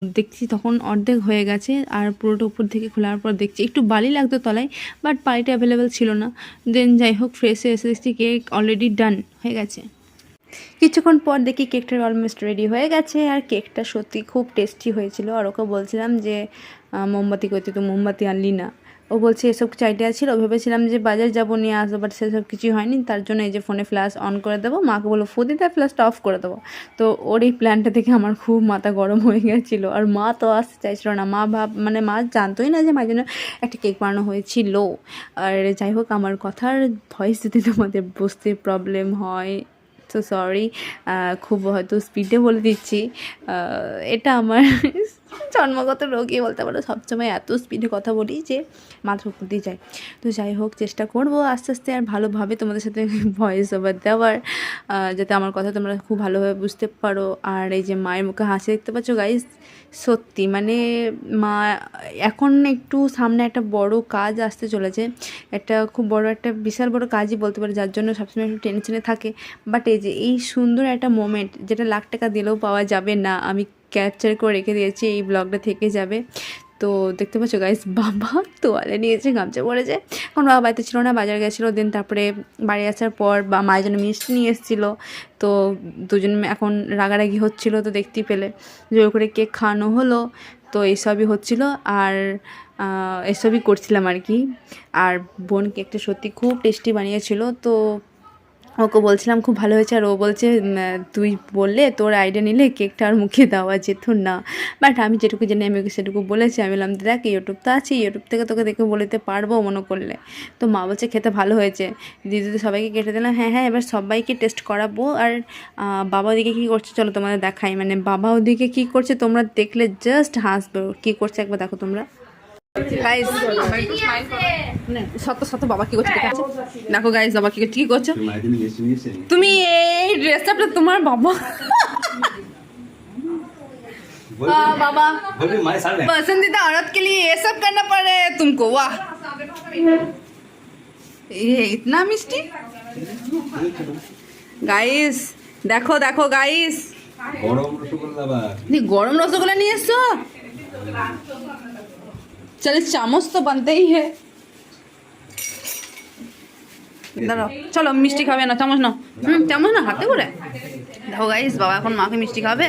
দেখছি তখন অর্ধেক হয়ে গেছে, আর পুরোটা উপর থেকে খোলার পর দেখছি একটু বালি লাগতো তলায়, বাট বালিটা অ্যাভেলেবেল ছিল না। দেন যাই হোক ফ্রেশে এসে দেখছি কেক অলরেডি ডান হয়ে গেছে। কিছুক্ষণ পর দেখি কেকটা অলমোস্ট রেডি হয়ে গেছে, আর কেকটা সত্যি খুব টেস্টি হয়েছিল। আর ওকে বলছিলাম যে মোমবাতি করতে, তো মোমবাতি আনলি না। ও বলছে এসব কিছু আইডিয়া ছিল, ভেবেছিলাম যে বাজার যাবো নিয়ে আসবো, বাট সেসব কিছুই হয়নি। তার জন্য এই যে ফোনে ফ্ল্যাশ অন করে দেবো, মাকে বলো ফু দিতে, ফ্ল্যাশটা অফ করে দেবো। তো ওর এই প্ল্যানটা দেখে আমার খুব মাথা গরম হয়ে গেছিলো। আর মা তো আসতে চাইছিল না, মা জানতোই না যে মায়ের জন্য একটা কেক বানানো হয়েছিল। আর যাই হোক, আমার কথার ভয়েস দিতে তোমাদের বুঝতে প্রবলেম হয়, সো সরি। খুব হয়তো স্পিডে বলে দিচ্ছি, এটা আমার জন্মগত রোগই বলতে পারো। সবসময় এত স্পিডে কথা বলি যে মাথার উপর দিয়ে যায়। তো যাই হোক, চেষ্টা করবো আস্তে আস্তে আর ভালোভাবে তোমাদের সাথে ভয়েস ওভার দেওয়ার, যাতে আমার কথা তোমরা খুব ভালোভাবে বুঝতে পারো। আর এই যে মায়ের মুখে হাসি দেখতে পাচ্ছ গাইস, সত্যি মানে মা এখন একটু সামনে একটা বড় কাজ আসতে চলেছে, একটা খুব বড় একটা বিশাল বড় কাজই বলতে পারে, যার জন্য সবসময় একটু টেনশনে থাকে। বাট এই যে এই সুন্দর একটা মোমেন্ট, যেটা লাখ টাকা দিলেও পাওয়া যাবে না, আমি ক্যাপচার করে রেখে দিয়েছি, এই ব্লগটা থেকে যাবে। তো দেখতে পাচ্ছ গাইস, বাবা তোয়ালে নিয়েছে, গামছা পরেছে। এখন বাবা বাড়িতে ছিল না, বাজার গেছিলো। দেন তারপরে বাড়ি আসার পর বা মায়ের জন্য মিষ্টি নিয়ে এসেছিলো। তো দুজন এখন রাগারাগি হচ্ছিলো, তো দেখতেই পেলে জোর করে কেক খাওয়ানো হলো। তো এইসবই হচ্ছিলো, আর এসবই করছিলাম আর কি। আর বোন কেকটা সত্যি খুব টেস্টি বানিয়েছিল। তো ওকে বলছিলাম খুব ভালো হয়েছে, আর ও বলছে তুই বললে, তোর আইডিয়া নিলে কেকটা আর মুখে দেওয়া যেত না। বাট আমি যেটুকু জানি আমি ওকে সেটুকু বলেছি। আমি বললাম দেখ ইউটিউব তো আছে, ইউটিউব থেকে তোকে দেখে বলতে পারবো মনে করলে। তো মা বলছে খেতে ভালো হয়েছে, দিদি সবাইকে কেটে দিলাম। হ্যাঁ হ্যাঁ, এবার সবাইকে টেস্ট করাবো। আর বাবা ওদিকে কী করছে চলো তোমাদের দেখাই, মানে বাবা ওদিকে কী করছে তোমরা দেখলে জাস্ট হাসবে। কী করছে একবার দেখো তোমরা। গাইস সত বাবা কি করছে দেখো গাইস, বাবা কি করছো তুমি? এই ড্রেসটা তোমার বাবা बाबा पसंदीदा औरत के लिए ये सब करना पड़े तुमको, वाह ये इतना मिष्टी। गाइस देखो देखो गाइस, गरम रसगुल्ला नहीं एसो, चलो चामच तो बनते ही है। দাঁড়াও চলো মিষ্টি খাবে না, চামচ না, চামচ না হাতে করে দেখো গাইস, বাবা এখন মাকে মিষ্টি খাবে।